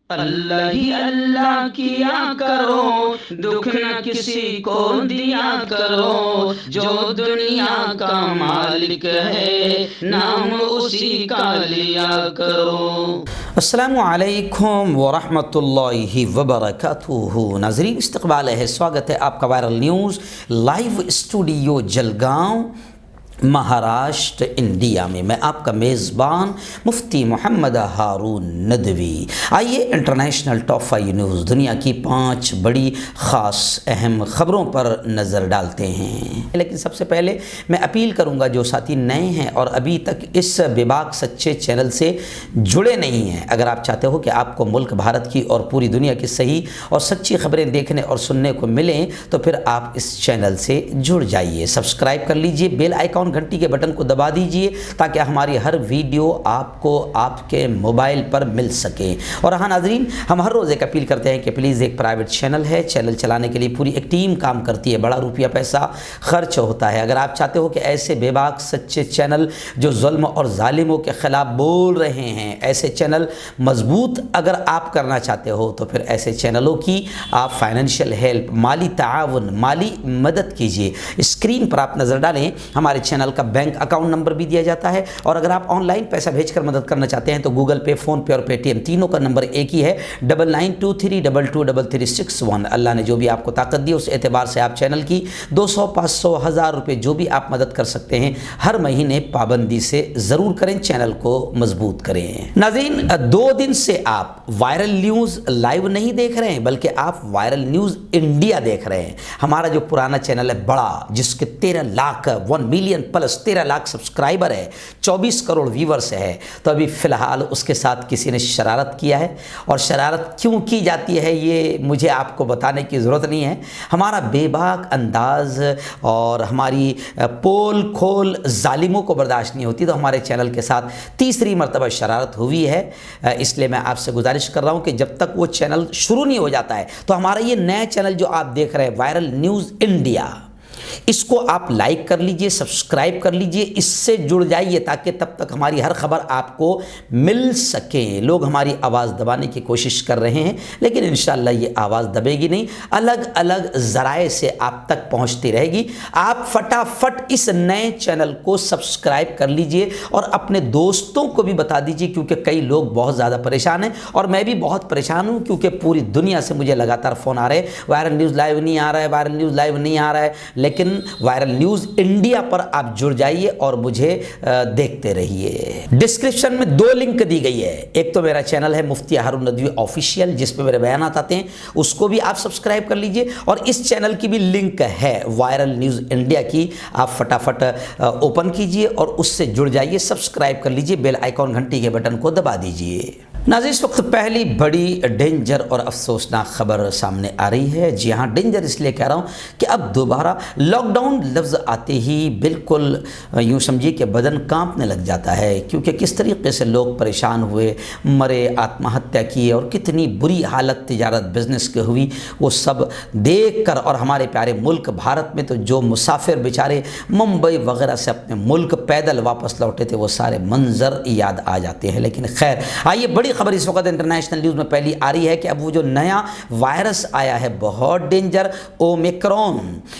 اللہ ہی اللہ کیا کرو، دکھ نہ کسی کو دیا کرو، جو دنیا کا مالک ہے نام اسی کا لیا کرو۔ السلام علیکم ورحمۃ اللہ وبرکاتہ۔ ناظرین استقبال ہے، سواگت ہے آپ کا viral news live studio Jalgaon Maharashtra India میں۔ میں آپ کا میزبان مفتی محمد ہارون ندوی۔ آئیے انٹرنیشنل ٹاپ 5 نیوز دنیا کی 5 بڑی خاص اہم خبروں پر نظر ڈالتے ہیں۔ لیکن سب سے پہلے میں اپیل کروں گا جو ساتھی نئے ہیں اور ابھی تک اس بے باک سچے چینل سے جڑے نہیں ہیں، اگر آپ چاہتے ہو کہ آپ کو ملک بھارت کی اور پوری دنیا کی صحیح اور سچی خبریں دیکھنے اور سننے کو ملیں تو پھر آپ اس چینل سے جڑ جائیے، سبسکرائب کر لیجئے، بیل آئیکن گھنٹی کے بٹن کو دبا دیجئے تاکہ ہماری ہر ویڈیو آپ کو آپ کے موبائل پر مل سکے۔ اور ہاں ناظرین، ہم ہر روز ایک اپیل کرتے ہیں کہ پلیز ایک پرائیویٹ چینل ہے، چینل چلانے کے لیے پوری ایک ٹیم کام کرتی ہے، بڑا روپیہ پیسہ خرچ ہوتا ہے۔ اگر آپ چاہتے ہو کہ ایسے بے باک سچے چینل جو ظلم اور ظالموں کے خلاف بول رہے ہیں، ایسے چینل مضبوط اگر آپ کرنا چاہتے ہو تو پھر ایسے چینلوں کی آپ فائنینشیل ہیلپ، مالی تعاون، مالی مدد کیجئے۔ اسکرین پر آپ نظر ڈالیں، ہمارے چینل کا بینک اکاؤنٹ نمبر بھی دیا جاتا ہے، اور اگر آپ آن لائن پیسہ بھیج کر مدد کرنا چاہتے ہیں تو گوگل پے، فون پے اور پے ٹی ایم تینوں کا نمبر ایک ہی ہے، 9923223361۔ اللہ نے جو بھی آپ کو طاقت دی اس اعتبار سے آپ چینل کی 200، 500، 1000 روپے جو بھی آپ مدد کر سکتے ہیں ہر مہینے پابندی سے ضرور کریں، چینل کو مضبوط کریں۔ ناظرین، 2 دن سے آپ وائرل نیوز لائیو نہیں دیکھ رہے ہیں بلکہ آپ وائرل نیوز انڈیا دیکھ رہے ہیں، ہمارا جو پرانا چینل ہے بڑا، جس کے 13 lakh 1 million plus 13 lakh subscriber ہے، 24 کروڑ ویورز ہے، تو ابھی فی الحال اس کے ساتھ کسی نے شرارت کیا ہے، اور شرارت کیوں کی جاتی ہے یہ مجھے آپ کو بتانے کی ضرورت نہیں ہے۔ ہمارا بے باک انداز اور ہماری پول کھول ظالموں کو برداشت نہیں ہوتی، تو ہمارے چینل کے ساتھ تیسری مرتبہ شرارت ہوئی ہے۔ اس لیے میں آپ سے گزارش کر رہا ہوں کہ جب تک وہ چینل شروع نہیں ہو جاتا ہے تو ہمارا یہ نیا چینل جو آپ دیکھ رہے ہیں وائرل نیوز انڈیا، اس کو آپ لائک کر لیجئے، سبسکرائب کر لیجئے، اس سے جڑ جائیے تاکہ تب تک ہماری ہر خبر آپ کو مل سکے۔ لوگ ہماری آواز دبانے کی کوشش کر رہے ہیں لیکن انشاءاللہ یہ آواز دبے گی نہیں، الگ الگ ذرائع سے آپ تک پہنچتی رہے گی۔ آپ فٹافٹ اس نئے چینل کو سبسکرائب کر لیجئے اور اپنے دوستوں کو بھی بتا دیجئے، کیونکہ کئی لوگ بہت زیادہ پریشان ہیں اور میں بھی بہت پریشان ہوں، کیونکہ پوری دنیا سے مجھے لگاتار فون آ رہے ہیں، وائرل نیوز لائیو نہیں آ رہا ہے، وائرل نیوز لائیو نہیں آ رہا ہے، لیکن وائرل نیوز انڈیا پر آپ جڑ جائیے اور مجھے دیکھتے رہیے۔ ڈسکرپشن میں 2 لنک دی گئی ہے، ایک تو میرا چینل ہے مفتی ہارون ندوی آفیشیل جس پہ میرے بیانات آتے ہیں، اس کو بھی آپ سبسکرائب کر لیجئے، اور اس چینل کی بھی لنک ہے وائرل نیوز انڈیا کی، آپ فٹافٹ اوپن کیجئے اور اس سے جڑ جائیے، سبسکرائب کر لیجئے، بیل آئیکن گھنٹی کے بٹن کو دبا دیجئے۔ ناظرین، اس وقت پہلی بڑی ڈینجر اور افسوسناک خبر سامنے آ رہی ہے۔ جی ہاں، ڈینجر اس لیے کہہ رہا ہوں کہ اب دوبارہ لاک ڈاؤن لفظ آتے ہی بالکل یوں سمجھیے کہ بدن کانپنے لگ جاتا ہے، کیونکہ کس طریقے سے لوگ پریشان ہوئے، مرے، آتم ہتیا کیے، اور کتنی بری حالت تجارت بزنس کی ہوئی، وہ سب دیکھ کر، اور ہمارے پیارے ملک بھارت میں تو جو مسافر بیچارے ممبئی وغیرہ سے اپنے ملک پیدل واپس لوٹے تھے وہ سارے منظر یاد آ جاتے ہیں۔ لیکن خیر، آئیے بڑی خبر اس وقت انٹرنیشنل نیوز میں پہلی آ رہی ہے کہ اب وہ جو نیا وائرس آیا ہے بہت ڈینجر، اومیکرون،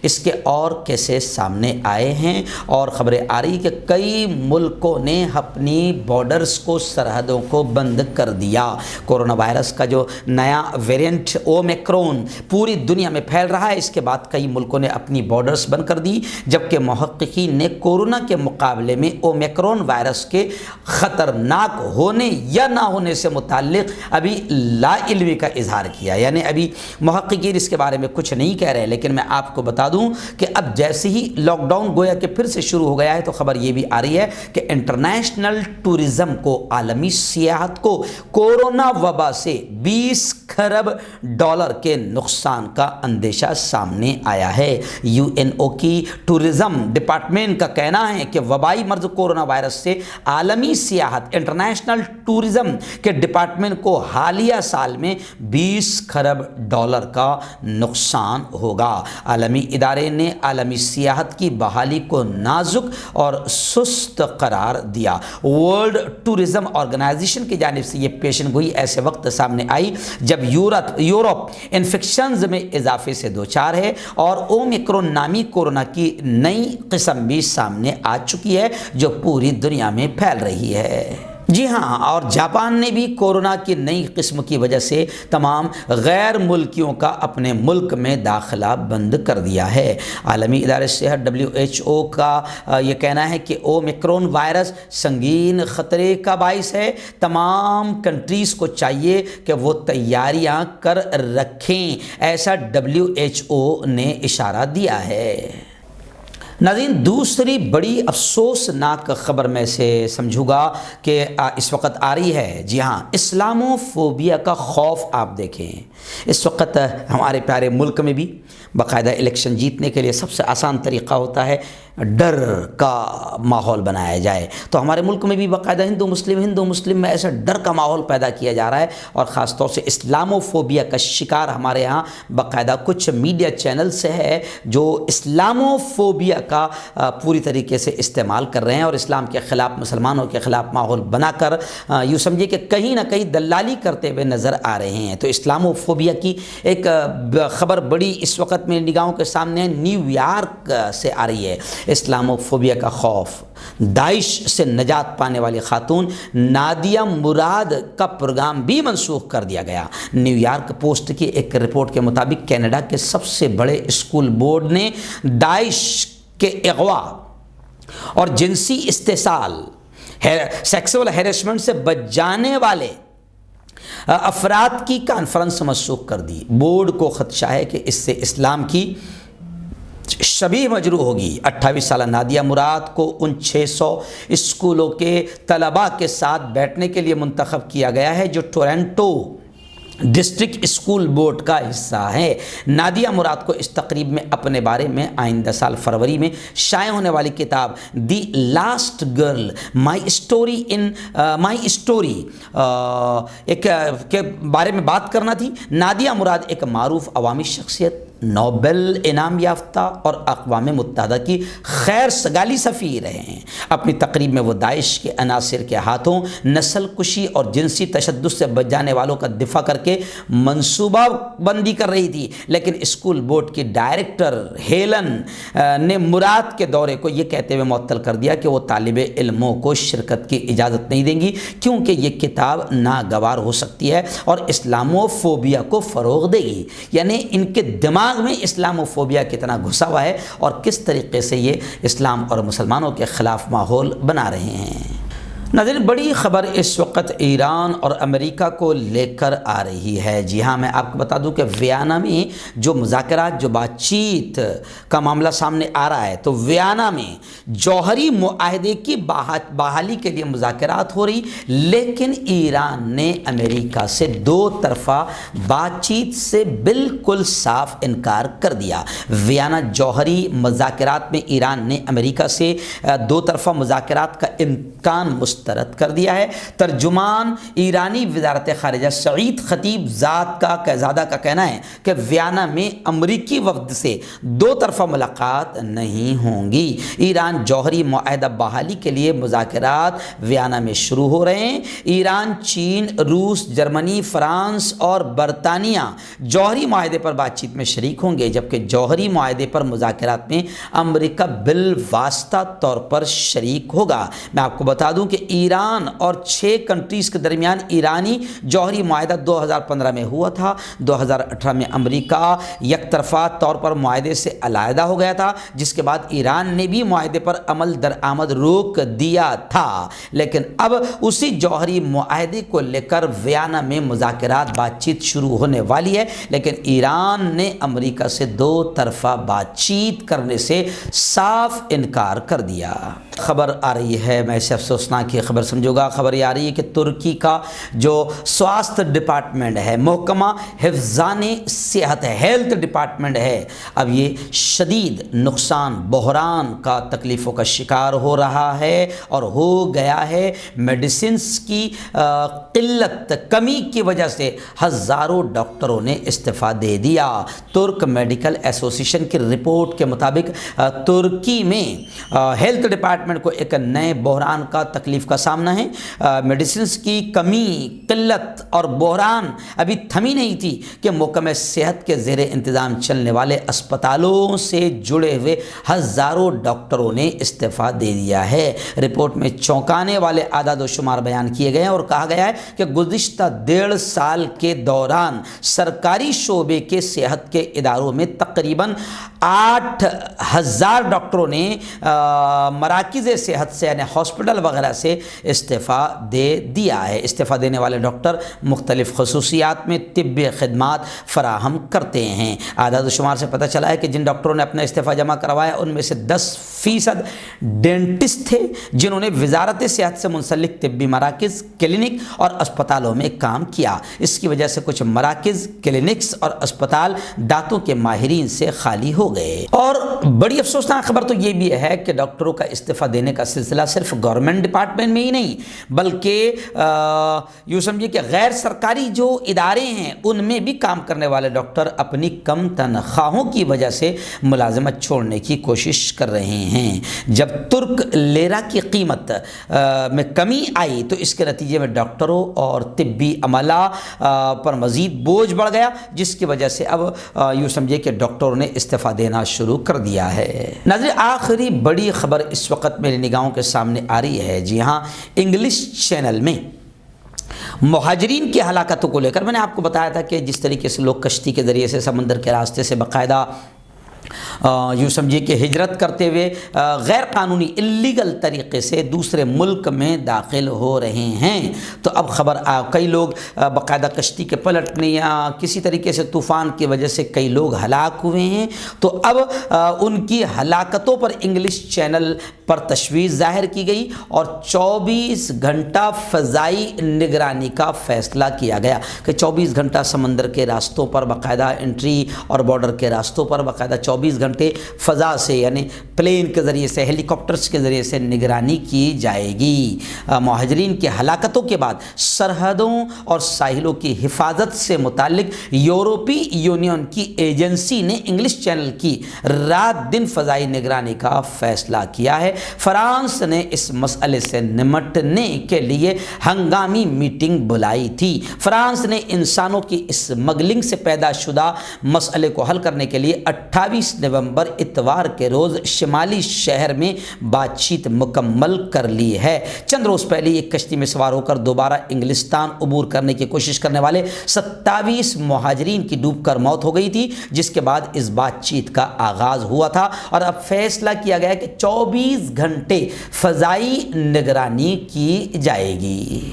اس کے اور کیسز سامنے آئے ہیں، اور خبریں آ رہی کہ کئی ملکوں نے اپنی بارڈرز کو، سرحدوں کو بند کر دیا۔ کورونا وائرس کا جو نیا ویرینٹ اومیکرون پوری دنیا میں پھیل رہا ہے، اس کے بعد کئی ملکوں نے اپنی بارڈرز بند کر دی، جبکہ محققین نے کورونا کے مقابلے میں اومیکرون وائرس کے خطرناک ہونے یا نہ ہونے سے متعلق ابھی لا علمی کا اظہار کیا، یعنی ابھی محققین اس کے بارے میں کچھ نہیں کہہ رہے۔ لیکن میں آپ کو بتا دوں کہ اب جیسے ہی لاک ڈاؤن گویا کہ پھر سے شروع ہو گیا ہے تو خبر یہ بھی آ رہی ہے کہ انٹرنیشنل ٹورزم کو، عالمی سیاحت کو کورونا وبا سے 20 خرب ڈالر کے نقصان کا اندیشہ سامنے آیا ہے۔ یو این او کی ٹورزم ڈپارٹمنٹ کا کہنا ہے کہ وبائی مرض کورونا وائرس سے عالمی سیاحت، انٹرنیشنل ٹورزم کے کے ڈپارٹمنٹ کو حالیہ سال میں 20 خرب ڈالر کا نقصان ہوگا۔ عالمی ادارے نے عالمی سیاحت کی بحالی کو نازک اور سست قرار دیا۔ ورلڈ ٹورزم آرگنائزیشن کی جانب سے یہ پیشن گوئی ایسے وقت سامنے آئی جب یورپ انفیکشنز میں اضافے سے دوچار ہے اور اومیکرون نامی کورونا کی نئی قسم بھی سامنے آ چکی ہے جو پوری دنیا میں پھیل رہی ہے۔ جی ہاں، اور جاپان نے بھی کورونا کی نئی قسم کی وجہ سے تمام غیر ملکیوں کا اپنے ملک میں داخلہ بند کر دیا ہے۔ عالمی ادارہ صحت WHO کا یہ کہنا ہے کہ اومیکرون وائرس سنگین خطرے کا باعث ہے۔ تمام کنٹریز کو چاہیے کہ وہ تیاریاں کر رکھیں، ایسا WHO نے اشارہ دیا ہے۔ ناظرین، دوسری بڑی افسوسناک خبر میں سے سمجھوں گا کہ اس وقت آ رہی ہے۔ جی ہاں، اسلامو فوبیا کا خوف آپ دیکھیں۔ اس وقت ہمارے پیارے ملک میں بھی باقاعدہ الیکشن جیتنے کے لیے سب سے آسان طریقہ ہوتا ہے ڈر کا ماحول بنایا جائے، تو ہمارے ملک میں بھی باقاعدہ ہندو مسلم میں ایسا ڈر کا ماحول پیدا کیا جا رہا ہے، اور خاص طور سے اسلامو فوبیا کا شکار ہمارے ہاں باقاعدہ کچھ میڈیا چینل سے ہے جو اسلامو فوبیا کا پوری طریقے سے استعمال کر رہے ہیں اور اسلام کے خلاف، مسلمانوں کے خلاف ماحول بنا کر یوں سمجھے کہ کہیں نہ کہیں دلالی کرتے ہوئے نظر آ رہے ہیں۔ تو اسلامو فوبیا کی ایک خبر بڑی اس وقت میری نگاہوں کے سامنے نیو یارک سے آ رہی ہے۔ اسلامو فوبیا کا خوف، داعش سے نجات پانے والی خاتون نادیہ مراد کا پروگرام بھی منسوخ کر دیا گیا۔ نیو یارک پوسٹ کی ایک رپورٹ کے مطابق کینیڈا کے سب سے بڑے اسکول بورڈ نے داعش کے اغوا اور جنسی استحصال، سیکسول ہیرسمنٹ سے بچ جانے والے افراد کی کانفرنس منسوخ کر دی۔ بورڈ کو خدشہ ہے کہ اس سے اسلام کی شبیہ مجروح ہوگی۔ 28 سالہ نادیہ مراد کو ان 600 اسکولوں کے طلباء کے ساتھ بیٹھنے کے لیے منتخب کیا گیا ہے جو ٹورنٹو ڈسٹرکٹ اسکول بورڈ کا حصہ ہے۔ نادیہ مراد کو اس تقریب میں اپنے بارے میں آئندہ سال فروری میں شائع ہونے والی کتاب the last girl my story کے بارے میں بات کرنا تھی۔ نادیہ مراد ایک معروف عوامی شخصیت، نوبل انعام یافتہ اور اقوام متحدہ کی خیر سگالی سفیر رہے ہیں۔ اپنی تقریب میں وہ داعش کے عناصر کے ہاتھوں نسل کشی اور جنسی تشدد سے بچ جانے والوں کا دفاع کر کے منصوبہ بندی کر رہی تھی، لیکن اسکول بورڈ کی ڈائریکٹر ہیلن نے مراد کے دورے کو یہ کہتے ہوئے معطل کر دیا کہ وہ طالب علموں کو شرکت کی اجازت نہیں دیں گی کیونکہ یہ کتاب ناگوار ہو سکتی ہے اور اسلامو فوبیا کو فروغ دے گی۔ یعنی ان کے دماغ میں اسلامو فوبیا کتنا گھسا ہوا ہے اور کس طریقے سے یہ اسلام اور مسلمانوں کے خلاف ماحول بنا رہے ہیں۔ ناظرین، بڑی خبر اس وقت ایران اور امریکہ کو لے کر آ رہی ہے۔ جی ہاں، میں آپ کو بتا دوں کہ ویانا میں جو مذاکرات، جو بات چیت کا معاملہ سامنے آ رہا ہے، تو ویانا میں جوہری معاہدے کی بحالی کے لیے مذاکرات ہو رہی، لیکن ایران نے امریکہ سے دو طرفہ بات چیت سے بالکل صاف انکار کر دیا۔ ویانا جوہری مذاکرات میں ایران نے امریکہ سے دو طرفہ مذاکرات کا امکان مسترد کر دیا ہے۔ ترجمان ایرانی وزارت خارجہ سعید خطیب زادہ کا کہنا ہے کہ ویانا میں امریکی وفد سے دو طرفہ ملاقات نہیں ہوں گی۔ ایران جوہری معاہدہ بحالی کے لیے مذاکرات ویانا میں شروع ہو رہے ہیں۔ ایران، چین، روس، جرمنی، فرانس اور برطانیہ جوہری معاہدے پر بات چیت میں شریک ہوں گے، جبکہ جوہری معاہدے پر مذاکرات میں امریکہ بالواسطہ طور پر شریک ہوگا۔ میں آپ کو بتا دوں کہ ایران اور 6 کنٹریز کے درمیان ایرانی جوہری معاہدہ 2015 میں ہوا تھا۔ 2018 میں امریکہ یک طرفہ طور پر معاہدے سے علیحدہ ہو گیا تھا، جس کے بعد ایران نے بھی معاہدے پر عمل درآمد روک دیا تھا، لیکن اب اسی جوہری معاہدے کو لے کر ویانا میں مذاکرات بات چیت شروع ہونے والی ہے، لیکن ایران نے امریکہ سے دو طرفہ بات چیت کرنے سے صاف انکار کر دیا۔ خبر آ رہی ہے، میں سے افسوسناک یہ خبر سمجھوگا۔ خبر یہ آ رہی ہے کہ ترکی کا جو سواستھ ڈپارٹمنٹ ہے، محکمہ حفظان صحت ہے، ہیلتھ ڈپارٹمنٹ ہے، اب یہ شدید نقصان، بحران کا تکلیفوں کا شکار ہو رہا ہے اور ہو گیا ہے۔ میڈیسنز کی قلت، کمی کی وجہ سے ہزاروں ڈاکٹروں نے استعفیٰ دے دیا۔ ترک میڈیکل ایسوسیشن کی رپورٹ کے مطابق ترکی میں ہیلتھ ڈپارٹمنٹ کو ایک نئے بحران کا تکلیف کا سامنا ہے۔ میڈیسنز کی کمی، قلت اور بحران ابھی تھمی نہیں تھی کہ محکمہ صحت کے زیر انتظام چلنے والے اسپتالوں سے جڑے ہوئے ہزاروں ڈاکٹروں نے استعفیٰ دے دیا ہے۔ رپورٹ میں چونکانے والے اعداد و شمار بیان کیے گئے ہیں اور کہا گیا ہے کہ گزشتہ 1.5 سال کے دوران سرکاری شعبے کے صحت کے اداروں میں تقریباً 8,000 ڈاکٹروں نے مراکز صحت سے یعنی ہاسپٹل وغیرہ سے استعفیٰ دے دیا ہے۔ استعفیٰ دینے والے ڈاکٹر مختلف خصوصیات میں طبی خدمات فراہم کرتے ہیں۔ اعداد و شمار سے پتہ چلا ہے کہ جن ڈاکٹروں نے اپنا استعفیٰ جمع کروایا ان میں سے 10% ڈینٹسٹ تھے جنہوں نے وزارت صحت سے منسلک طبی مراکز، کلینک اور اسپتالوں میں کام کیا۔ اس کی وجہ سے کچھ مراکز، کلینکس اور اسپتال دانتوں کے ماہرین سے خالی ہو گئے۔ اور بڑی افسوسناک خبر تو یہ بھی ہے کہ ڈاکٹروں کا استعفیٰ دینے کا سلسلہ صرف گورنمنٹ ڈپارٹمنٹ میں ہی نہیں بلکہ یوں سمجھیے کہ غیر سرکاری جو ادارے ہیں ان میں بھی کام کرنے والے ڈاکٹر اپنی کم تنخواہوں کی وجہ سے ملازمت چھوڑنے کی کوشش کر رہے ہیں۔ جب ترک لیرا کی قیمت میں کمی آئی تو اس کے نتیجے میں ڈاکٹروں اور طبی عملہ پر مزید بوجھ بڑھ گیا، جس کی وجہ سے اب یوں سمجھے کہ ڈاکٹروں نے استعفیٰ دینا شروع کر دیا ہے۔ ناظرین، آخری بڑی خبر اس وقت میری نگاہوں کے سامنے آ رہی ہے۔ جی ہاں، انگلش چینل میں مہاجرین کی ہلاکتوں کو لے کر میں نے آپ کو بتایا تھا کہ جس طریقے سے لوگ کشتی کے ذریعے سے سمندر کے راستے سے باقاعدہ یوں سمجھیے کہ ہجرت کرتے ہوئے غیر قانونی اللیگل طریقے سے دوسرے ملک میں داخل ہو رہے ہیں، تو اب خبر کئی لوگ باقاعدہ کشتی کے پلٹنے یا کسی طریقے سے طوفان کی وجہ سے کئی لوگ ہلاک ہوئے ہیں، تو اب ان کی ہلاکتوں پر انگلش چینل پر تشویش ظاہر کی گئی اور 24 گھنٹہ فضائی نگرانی کا فیصلہ کیا گیا کہ 24 گھنٹہ سمندر کے راستوں پر باقاعدہ انٹری اور بارڈر کے راستوں پر باقاعدہ 24 گھنٹے فضا سے یعنی پلین کے ذریعے سے، ہیلی کاپٹرز کے ذریعے سے نگرانی کی جائے گی۔ مہاجرین کی ہلاکتوں کے بعد سرحدوں اور ساحلوں کی حفاظت سے متعلق یورپی یونین کی ایجنسی نے انگلش چینل کی رات دن فضائی نگرانی کا فیصلہ کیا ہے۔ فرانس نے اس مسئلے سے نمٹنے کے لیے ہنگامی میٹنگ بلائی تھی۔ فرانس نے انسانوں کی اسمگلنگ سے پیدا شدہ مسئلے کو حل کرنے کے لیے 28 نومبر اتوار کے روز شمالی شہر میں بات چیت مکمل کر لی ہے۔ چند روز پہلے ایک کشتی میں سوار ہو کر دوبارہ انگلستان عبور کرنے کی کوشش کرنے والے 27 مہاجرین کی ڈوب کر موت ہو گئی تھی، جس کے بعد اس بات چیت کا آغاز ہوا تھا اور اب فیصلہ کیا گیا کہ 24 گھنٹے فضائی نگرانی کی جائے گی۔